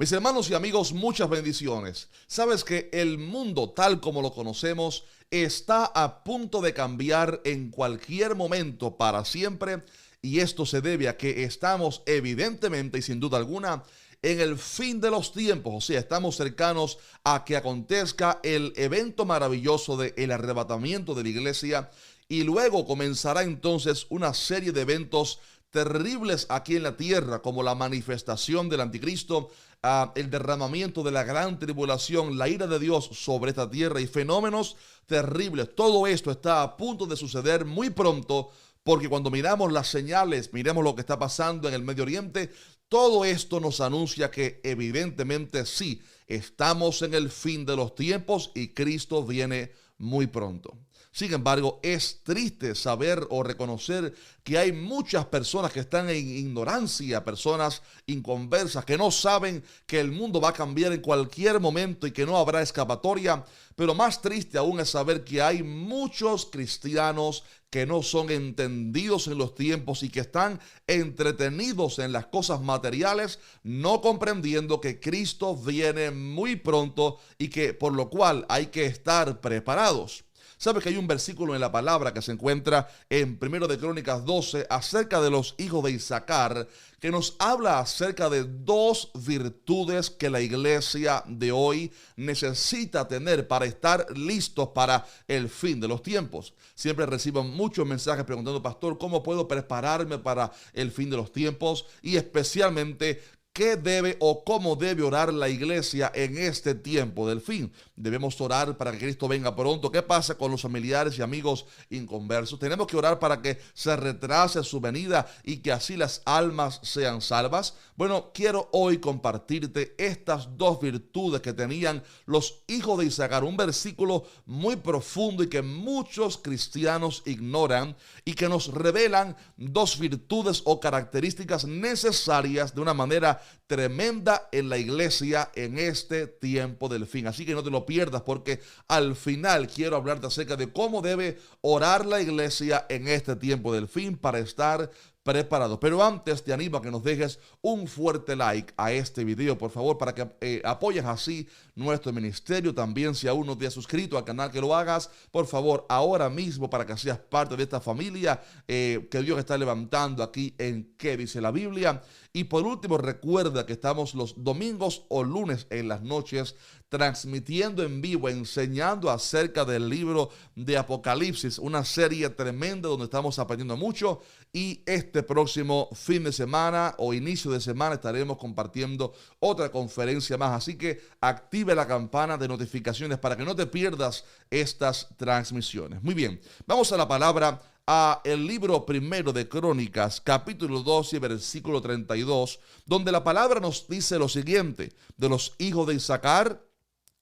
Mis hermanos y amigos, muchas bendiciones. Sabes que el mundo tal como lo conocemos está a punto de cambiar en cualquier momento para siempre, y esto se debe a que estamos evidentemente y sin duda alguna en el fin de los tiempos. O sea, estamos cercanos a que acontezca el evento maravilloso del arrebatamiento de la iglesia, y luego comenzará entonces una serie de eventos terribles aquí en la tierra, como la manifestación del anticristo, el derramamiento de la gran tribulación, la ira de Dios sobre esta tierra y fenómenos terribles. Todo esto está a punto de suceder muy pronto, porque cuando miramos las señales, miremos lo que está pasando en el Medio Oriente, todo esto nos anuncia que evidentemente sí, estamos en el fin de los tiempos y Cristo viene muy pronto. Sin embargo, es triste saber o reconocer que hay muchas personas que están en ignorancia, personas inconversas, que no saben que el mundo va a cambiar en cualquier momento y que no habrá escapatoria. Pero más triste aún es saber que hay muchos cristianos que no son entendidos en los tiempos y que están entretenidos en las cosas materiales, no comprendiendo que Cristo viene muy pronto y que por lo cual hay que estar preparados. ¿Sabe que hay un versículo en la palabra que se encuentra en 1 de Crónicas 12 acerca de los hijos de Isaacar, que nos habla acerca de dos virtudes que la iglesia de hoy necesita tener para estar listos para el fin de los tiempos? Siempre recibo muchos mensajes preguntando: pastor, ¿cómo puedo prepararme para el fin de los tiempos? Y especialmente, ¿qué debe o cómo debe orar la iglesia en este tiempo del fin? Debemos orar para que Cristo venga pronto. ¿Qué pasa con los familiares y amigos inconversos? Tenemos que orar para que se retrase su venida y que así las almas sean salvas. Bueno, quiero hoy compartirte estas dos virtudes que tenían los hijos de Isaacar, un versículo muy profundo y que muchos cristianos ignoran, y que nos revelan dos virtudes o características necesarias de una manera tremenda en la iglesia en este tiempo del fin. Así que no te lo pierdas, porque al final quiero hablarte acerca de cómo debe orar la iglesia en este tiempo del fin para estar preparado. Pero antes te animo a que nos dejes un fuerte like a este video, por favor, para que apoyes así nuestro ministerio. También, si aún no te has suscrito al canal, que lo hagas, por favor, ahora mismo, para que seas parte de esta familia que Dios está levantando aquí en ¿Qué dice la Biblia? Y por último, recuerda que estamos los domingos o lunes en las noches transmitiendo en vivo, enseñando acerca del libro de Apocalipsis, una serie tremenda donde estamos aprendiendo mucho. Y este próximo fin de semana o inicio de semana estaremos compartiendo otra conferencia más. Así que active la campana de notificaciones para que no te pierdas estas transmisiones. Muy bien, vamos a la palabra, a el libro primero de Crónicas, capítulo 12, versículo 32, donde la palabra nos dice lo siguiente: de los hijos de Isaacar,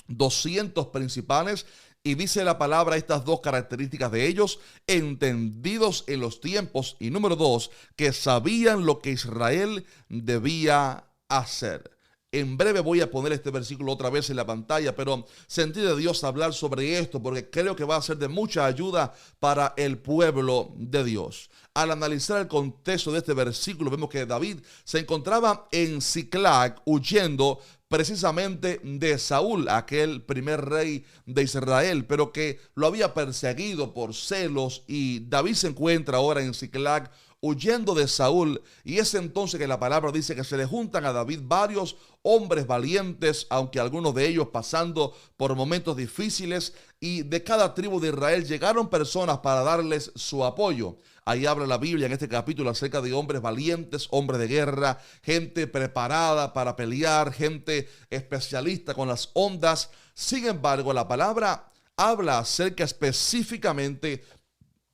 200 principales. Y dice la palabra estas dos características de ellos: entendidos en los tiempos, y número 2, que sabían lo que Israel debía hacer. En breve voy a poner este versículo otra vez en la pantalla, pero sentí de Dios hablar sobre esto porque creo que va a ser de mucha ayuda para el pueblo de Dios. Al analizar el contexto de este versículo, vemos que David se encontraba en Siclag huyendo precisamente de Saúl, aquel primer rey de Israel, pero que lo había perseguido por celos, y David se encuentra ahora en Siclag huyendo de Saúl. Y es entonces que la palabra dice que se le juntan a David varios hombres valientes, aunque algunos de ellos pasando por momentos difíciles, y de cada tribu de Israel llegaron personas para darles su apoyo. Ahí habla la Biblia en este capítulo acerca de hombres valientes, hombres de guerra, gente preparada para pelear, gente especialista con las ondas. Sin embargo, la palabra habla acerca específicamente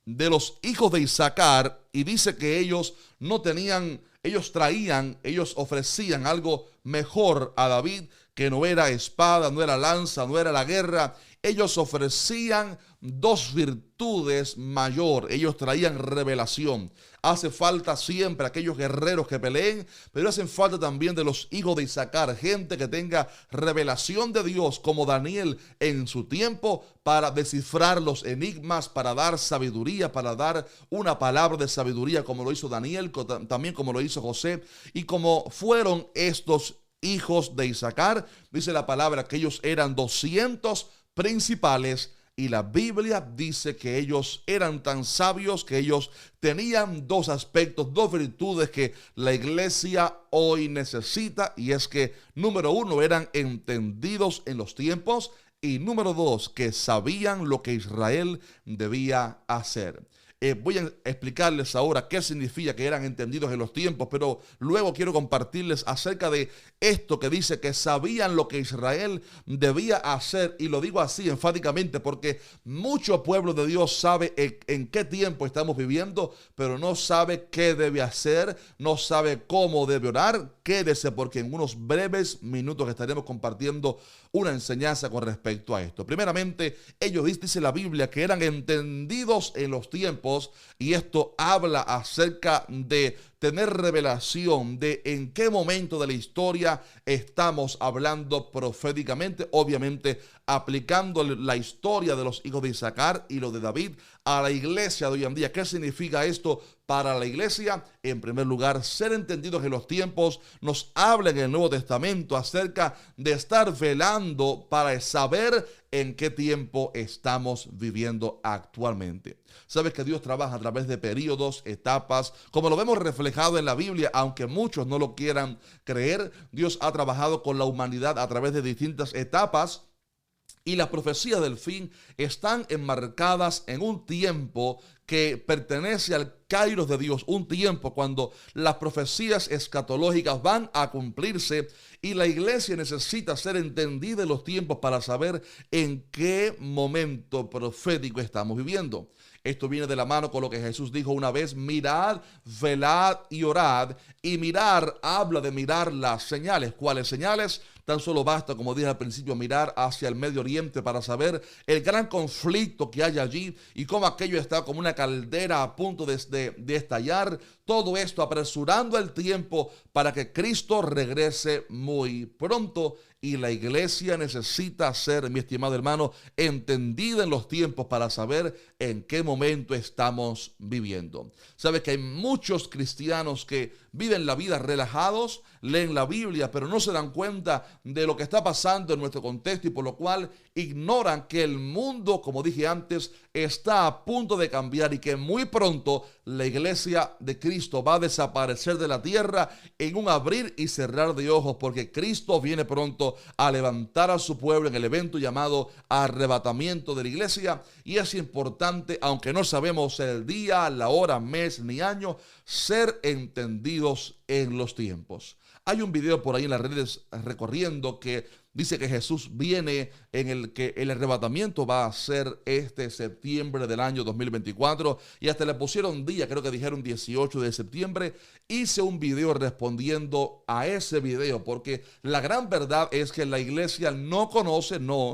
de los hijos de Isaacar, y dice que ellos no tenían, ellos ofrecían algo mejor a David, que no era espada, no era lanza, no era la guerra. Ellos ofrecían dos virtudes mayor. Ellos traían revelación. Hace falta siempre aquellos guerreros que peleen, pero hacen falta también de los hijos de Isaacar, gente que tenga revelación de Dios, como Daniel en su tiempo, para descifrar los enigmas, para dar sabiduría, para dar una palabra de sabiduría, como lo hizo Daniel, también como lo hizo José, y como fueron estos hijos de Isaacar. Dice la palabra que ellos eran 200 principales. Y la Biblia dice que ellos eran tan sabios que ellos tenían dos aspectos, dos virtudes que la iglesia hoy necesita. Y es que, número uno, eran entendidos en los tiempos. Y número dos, que sabían lo que Israel debía hacer. Voy a explicarles ahora qué significa que eran entendidos en los tiempos, pero luego quiero compartirles acerca de esto que dice que sabían lo que Israel debía hacer. Y lo digo así enfáticamente porque mucho pueblo de Dios sabe en qué tiempo estamos viviendo, pero no sabe qué debe hacer, no sabe cómo debe orar. Quédese porque en unos breves minutos estaremos compartiendo una enseñanza con respecto a esto. Primeramente, ellos dice la Biblia que eran entendidos en los tiempos, y esto habla acerca de tener revelación de en qué momento de la historia estamos hablando proféticamente, obviamente aplicando la historia de los hijos de Isaacar y lo de David a la iglesia de hoy en día. ¿Qué significa esto para la iglesia? En primer lugar, ser entendidos en los tiempos nos habla en el Nuevo Testamento acerca de estar velando para saber en qué tiempo estamos viviendo actualmente. Sabes que Dios trabaja a través de periodos, etapas, como lo vemos reflejado en la Biblia, aunque muchos no lo quieran creer. Dios ha trabajado con la humanidad a través de distintas etapas. Y las profecías del fin están enmarcadas en un tiempo que pertenece al Kairos de Dios, un tiempo cuando las profecías escatológicas van a cumplirse y la iglesia necesita ser entendida en los tiempos para saber en qué momento profético estamos viviendo. Esto viene de la mano con lo que Jesús dijo una vez: mirad, velad y orad. Y mirar habla de mirar las señales. ¿Cuáles señales? Tan solo basta, como dije al principio, mirar hacia el Medio Oriente para saber el gran conflicto que hay allí y cómo aquello está como una caldera a punto de estallar. Todo esto apresurando el tiempo para que Cristo regrese muy pronto. Y la iglesia necesita ser, mi estimado hermano, entendida en los tiempos para saber en qué momento estamos viviendo. Sabes que hay muchos cristianos que viven la vida relajados, leen la Biblia, pero no se dan cuenta de lo que está pasando en nuestro contexto y por lo cual ignoran que el mundo, como dije antes, está a punto de cambiar y que muy pronto la iglesia de Cristo va a desaparecer de la tierra en un abrir y cerrar de ojos, porque Cristo viene pronto a levantar a su pueblo en el evento llamado arrebatamiento de la iglesia. Y es importante, aunque no sabemos el día, la hora, mes ni año, ser entendidos en los tiempos. Hay un video por ahí en las redes recorriendo que dice que Jesús viene, en el que el arrebatamiento va a ser este septiembre del año 2024, y hasta le pusieron día, creo que dijeron 18 de septiembre. Hice un video respondiendo a ese video, porque la gran verdad es que la iglesia no conocemos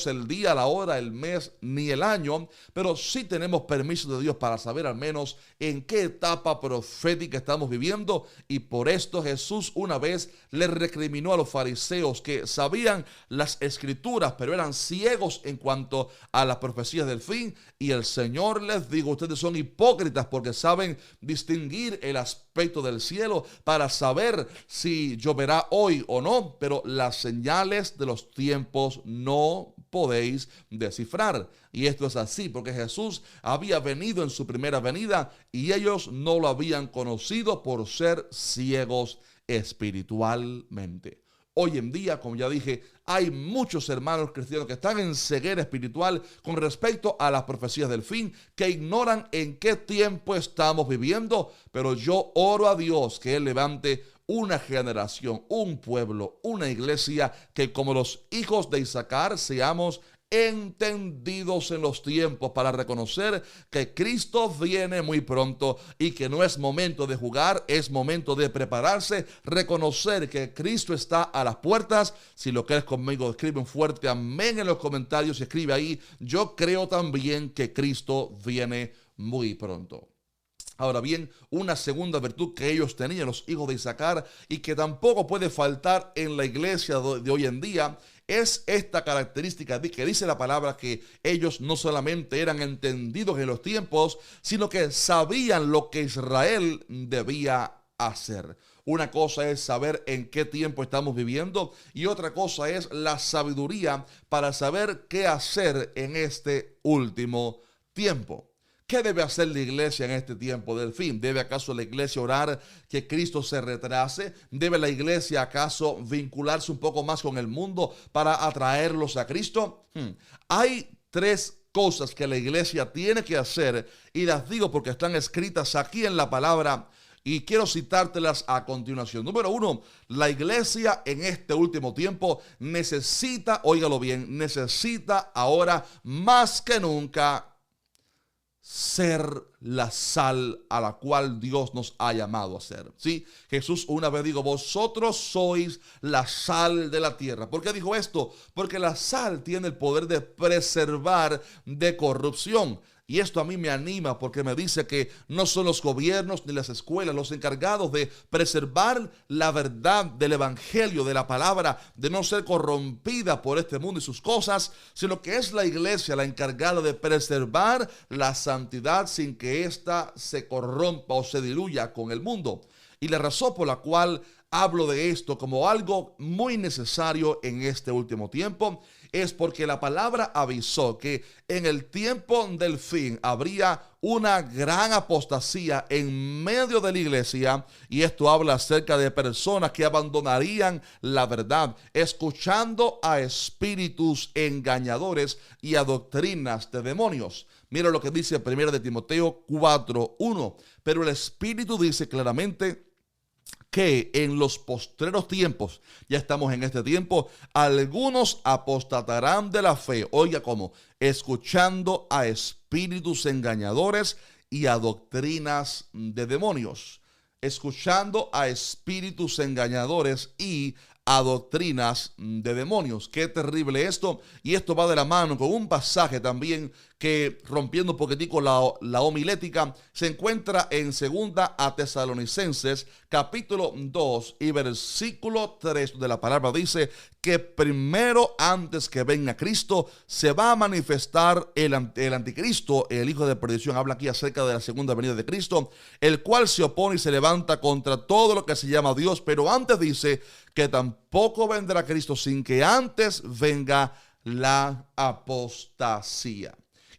el día, la hora, el mes ni el año, pero sí tenemos permiso de Dios para saber al menos en qué etapa profética estamos viviendo. Y por esto Jesús una vez le recriminó a los fariseos que sabían las escrituras, pero eran ciegos en cuanto a las profecías del fin. Y el Señor les dijo: ustedes son hipócritas porque saben distinguir el aspecto del cielo para saber si lloverá hoy o no, pero las señales de los tiempos no podéis descifrar. Y esto es así porque Jesús había venido en su primera venida y ellos no lo habían conocido por ser ciegos espiritualmente. Hoy en día, como ya dije, hay muchos hermanos cristianos que están en ceguera espiritual con respecto a las profecías del fin, que ignoran en qué tiempo estamos viviendo. Pero yo oro a Dios que Él levante una generación, un pueblo, una iglesia que, como los hijos de Isaacar, seamos entendidos en los tiempos para reconocer que Cristo viene muy pronto y que no es momento de jugar, es momento de prepararse, reconocer que Cristo está a las puertas. Si lo crees conmigo, escribe un fuerte amén en los comentarios y escribe ahí: yo creo también que Cristo viene muy pronto. Ahora bien, una segunda virtud que ellos tenían, los hijos de Isaacar, y que tampoco puede faltar en la iglesia de hoy en día, es esta característica de que dice la palabra que ellos no solamente eran entendidos en los tiempos, sino que sabían lo que Israel debía hacer. Una cosa es saber en qué tiempo estamos viviendo y otra cosa es la sabiduría para saber qué hacer en este último tiempo. ¿Qué debe hacer la iglesia en este tiempo del fin? ¿Debe acaso la iglesia orar que Cristo se retrase? ¿Debe la iglesia acaso vincularse un poco más con el mundo para atraerlos a Cristo? Hay tres cosas que la iglesia tiene que hacer y las digo porque están escritas aquí en la palabra y quiero citártelas a continuación. Número uno, la iglesia en este último tiempo necesita, óigalo bien, necesita ahora más que nunca ser la sal a la cual Dios nos ha llamado a ser. ¿Sí? Jesús una vez dijo, vosotros sois la sal de la tierra. ¿Por qué dijo esto? Porque la sal tiene el poder de preservar de corrupción. Y esto a mí me anima porque me dice que no son los gobiernos ni las escuelas los encargados de preservar la verdad del evangelio, de la palabra, de no ser corrompida por este mundo y sus cosas, sino que es la iglesia la encargada de preservar la santidad sin que ésta se corrompa o se diluya con el mundo. Y la razón por la cual hablo de esto como algo muy necesario en este último tiempo es porque la palabra avisó que en el tiempo del fin habría una gran apostasía en medio de la iglesia, y esto habla acerca de personas que abandonarían la verdad, escuchando a espíritus engañadores y a doctrinas de demonios. Mira lo que dice 1 de Timoteo 4:1. Pero el Espíritu dice claramente que en los postreros tiempos, ya estamos en este tiempo, algunos apostatarán de la fe. Oiga cómo, escuchando a espíritus engañadores y a doctrinas de demonios. Escuchando a espíritus engañadores y a doctrinas de demonios. Qué terrible esto. Y esto va de la mano con un pasaje también que, rompiendo un poquitico la homilética, se encuentra en segunda a Tesalonicenses capítulo 2 y versículo 3 de la palabra. Dice que primero, antes que venga Cristo, se va a manifestar el anticristo, el hijo de perdición. Habla aquí acerca de la segunda venida de Cristo, el cual se opone y se levanta contra todo lo que se llama Dios. Pero antes dice que tampoco vendrá Cristo sin que antes venga la apostasía.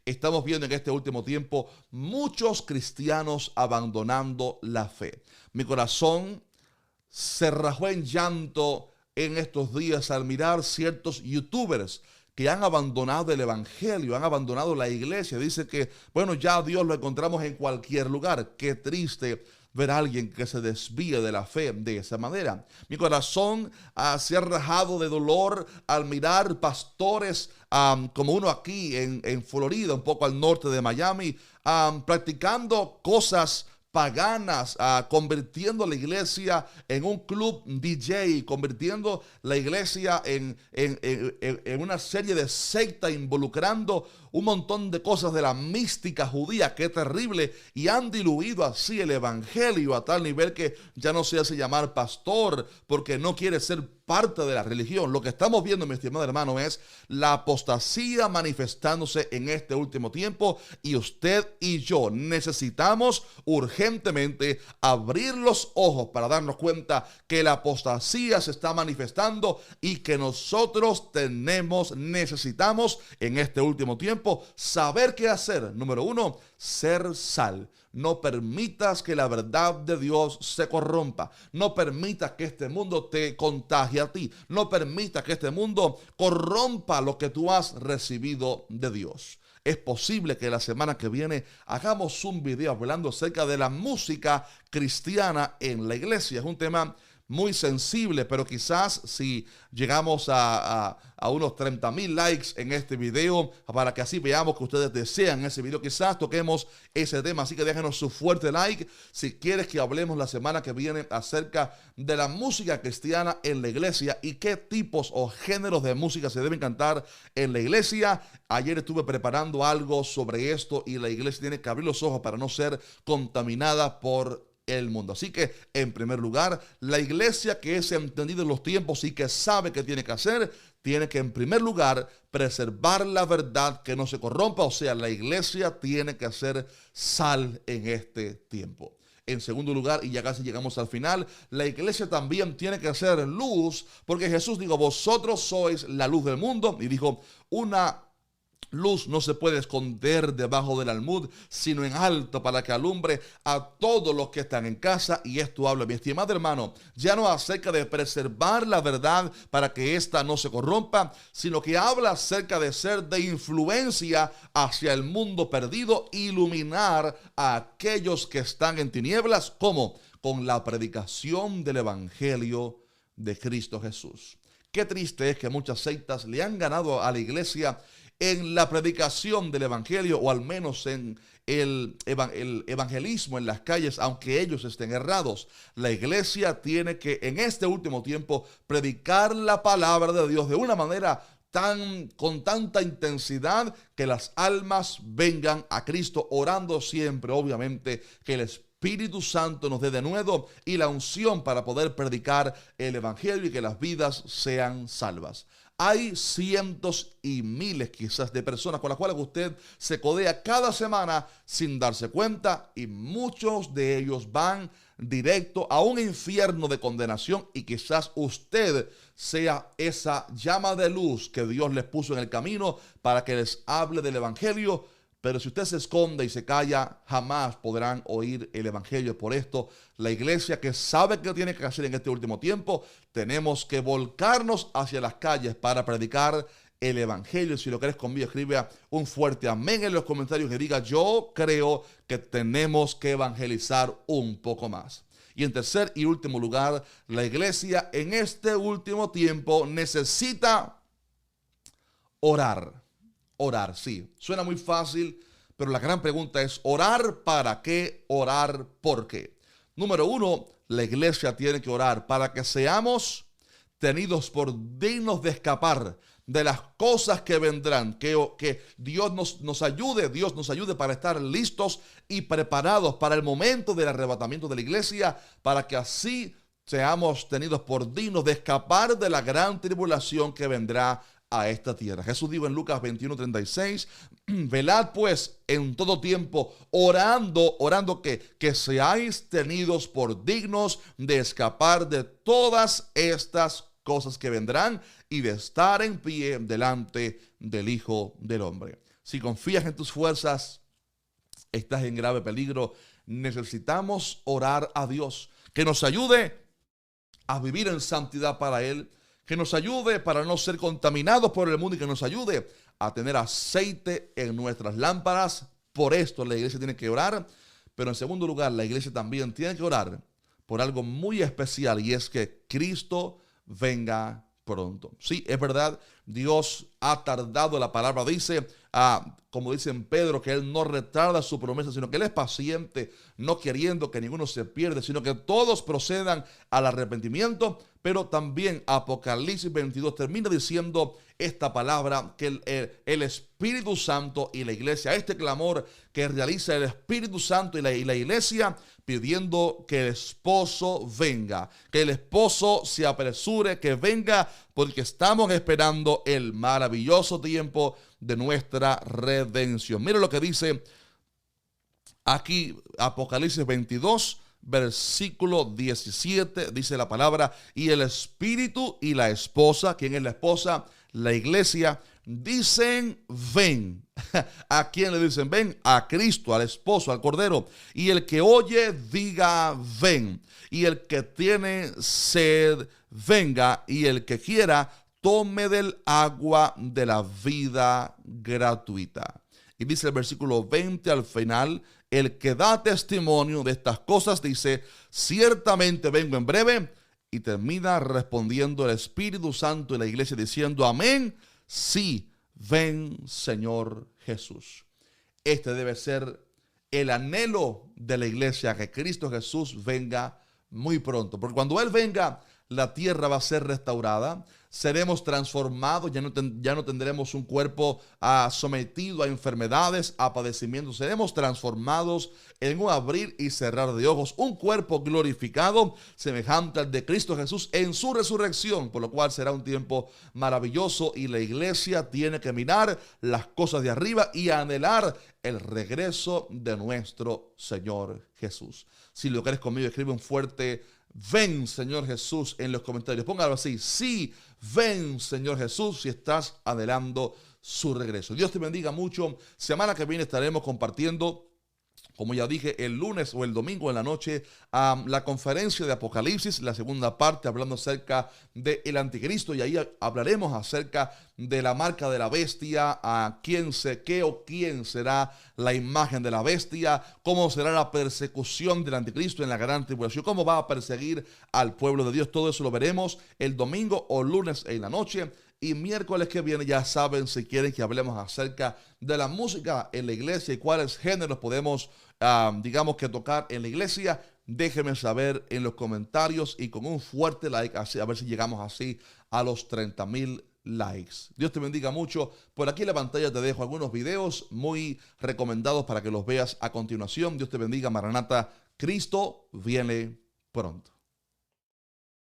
Estamos viendo en este último tiempo muchos cristianos abandonando la fe. Mi corazón se rajó en llanto en estos días al mirar ciertos youtubers que han abandonado el evangelio, han abandonado la iglesia. Dice que, bueno, ya a Dios lo encontramos en cualquier lugar. Qué triste ver a alguien que se desvíe de la fe de esa manera. Mi corazón se ha rajado de dolor al mirar pastores como uno aquí en Florida, un poco al norte de Miami, practicando cosas paganas, convirtiendo la iglesia en un club DJ, convirtiendo la iglesia en una serie de secta, involucrando un montón de cosas de la mística judía. Qué terrible. Y han diluido así el evangelio a tal nivel que ya no se hace llamar pastor porque no quiere ser parte de la religión. Lo que estamos viendo, mi estimado hermano, es la apostasía manifestándose en este último tiempo, y usted y yo necesitamos urgentemente abrir los ojos para darnos cuenta que la apostasía se está manifestando y que nosotros necesitamos en este último tiempo saber qué hacer. Número uno, ser sal. No permitas que la verdad de Dios se corrompa. No permitas que este mundo te contagie a ti. No permitas que este mundo corrompa lo que tú has recibido de Dios. Es posible que la semana que viene hagamos un video hablando acerca de la música cristiana en la iglesia. Es un tema muy sensible, pero quizás si llegamos a unos 30,000 likes en este video, para que así veamos que ustedes desean ese video, quizás toquemos ese tema. Así que déjenos su fuerte like si quieres que hablemos la semana que viene acerca de la música cristiana en la iglesia y qué tipos o géneros de música se deben cantar en la iglesia. Ayer estuve preparando algo sobre esto y la iglesia tiene que abrir los ojos para no ser contaminada por el mundo. Así que, en primer lugar, la iglesia que es entendida en los tiempos y que sabe qué tiene que hacer, tiene que, en primer lugar, preservar la verdad que no se corrompa. O sea, la iglesia tiene que hacer sal en este tiempo. En segundo lugar, y ya casi llegamos al final, la iglesia también tiene que ser luz, porque Jesús dijo, vosotros sois la luz del mundo, y dijo, una luz no se puede esconder debajo del almud, sino en alto para que alumbre a todos los que están en casa. Y esto habla, mi estimado hermano, ya no acerca de preservar la verdad para que ésta no se corrompa, sino que habla acerca de ser de influencia hacia el mundo perdido, iluminar a aquellos que están en tinieblas, ¿cómo? Con la predicación del evangelio de Cristo Jesús. Qué triste es que muchas sectas le han ganado a la iglesia en la predicación del evangelio, o al menos en el evangelismo en las calles, aunque ellos estén errados. La iglesia tiene que en este último tiempo predicar la palabra de Dios de una manera con tanta intensidad que las almas vengan a Cristo, orando siempre, obviamente, que el Espíritu Santo nos dé de nuevo y la unción para poder predicar el evangelio y que las vidas sean salvas. Hay cientos y miles quizás de personas con las cuales usted se codea cada semana sin darse cuenta, y muchos de ellos van directo a un infierno de condenación, y quizás usted sea esa llama de luz que Dios les puso en el camino para que les hable del evangelio. Pero si usted se esconde y se calla, jamás podrán oír el evangelio. Por esto, la iglesia, que sabe qué tiene que hacer en este último tiempo, tenemos que volcarnos hacia las calles para predicar el evangelio. Si lo crees conmigo, escribe un fuerte amén en los comentarios que diga, yo creo que tenemos que evangelizar un poco más. Y en tercer y último lugar, la iglesia en este último tiempo necesita orar. Orar, sí, suena muy fácil, pero la gran pregunta es, ¿orar para qué? ¿Orar por qué? Número uno, la iglesia tiene que orar para que seamos tenidos por dignos de escapar de las cosas que vendrán, que Dios nos ayude para estar listos y preparados para el momento del arrebatamiento de la iglesia, para que así seamos tenidos por dignos de escapar de la gran tribulación que vendrá a esta tierra. Jesús dijo en Lucas 21:36, velad pues en todo tiempo, orando que seáis tenidos por dignos de escapar de todas estas cosas que vendrán y de estar en pie delante del Hijo del Hombre. Si confías en tus fuerzas, estás en grave peligro. Necesitamos orar a Dios, que nos ayude a vivir en santidad para Él, que nos ayude para no ser contaminados por el mundo y que nos ayude a tener aceite en nuestras lámparas. Por esto la iglesia tiene que orar, pero en segundo lugar la iglesia también tiene que orar por algo muy especial, y es que Cristo venga pronto. Sí, es verdad, Dios ha tardado, la palabra dice, como dice en Pedro, que Él no retarda su promesa, sino que Él es paciente, no queriendo que ninguno se pierda, sino que todos procedan al arrepentimiento. Pero también Apocalipsis 22 termina diciendo esta palabra, que el Espíritu Santo y la iglesia, este clamor que realiza el Espíritu Santo y la iglesia, pidiendo que el esposo venga, que el esposo se apresure, que venga, porque estamos esperando el maravilloso tiempo de nuestra redención. Mira lo que dice aquí Apocalipsis 22, versículo 17, dice la palabra, y el Espíritu y la esposa, ¿quién es la esposa? La iglesia, dicen ven. ¿A quién le dicen ven? A Cristo, al esposo, al Cordero. Y el que oye, diga ven. Y el que tiene sed, venga. Y el que quiera, tome del agua de la vida gratuita. Y dice el versículo 20 al final, el que da testimonio de estas cosas dice, ciertamente vengo en breve. Y termina respondiendo el Espíritu Santo y la iglesia diciendo, amén, sí, ven Señor Jesús. Este debe ser el anhelo de la iglesia, que Cristo Jesús venga muy pronto. Porque cuando Él venga, la tierra va a ser restaurada, seremos transformados, ya no tendremos un cuerpo sometido a enfermedades, a padecimientos, seremos transformados en un abrir y cerrar de ojos, un cuerpo glorificado semejante al de Cristo Jesús en su resurrección, por lo cual será un tiempo maravilloso y la iglesia tiene que mirar las cosas de arriba y anhelar el regreso de nuestro Señor Jesús. Si lo quieres conmigo, escribe un fuerte ven, Señor Jesús, en los comentarios. Póngalo así: sí, ven, Señor Jesús, si estás anhelando su regreso. Dios te bendiga mucho. Semana que viene estaremos compartiendo, como ya dije, el lunes o el domingo en la noche, la conferencia de Apocalipsis, la segunda parte, hablando acerca del anticristo, y ahí hablaremos acerca de la marca de la bestia, quién será la imagen de la bestia, cómo será la persecución del anticristo en la gran tribulación, cómo va a perseguir al pueblo de Dios. Todo eso lo veremos el domingo o lunes en la noche. Y miércoles que viene, ya saben, si quieren que hablemos acerca de la música en la iglesia y cuáles géneros podemos, digamos, que tocar en la iglesia, déjenme saber en los comentarios y con un fuerte like, así, a ver si llegamos así a los 30,000 likes. Dios te bendiga mucho. Por aquí en la pantalla te dejo algunos videos muy recomendados para que los veas a continuación. Dios te bendiga. Maranata, Cristo viene pronto.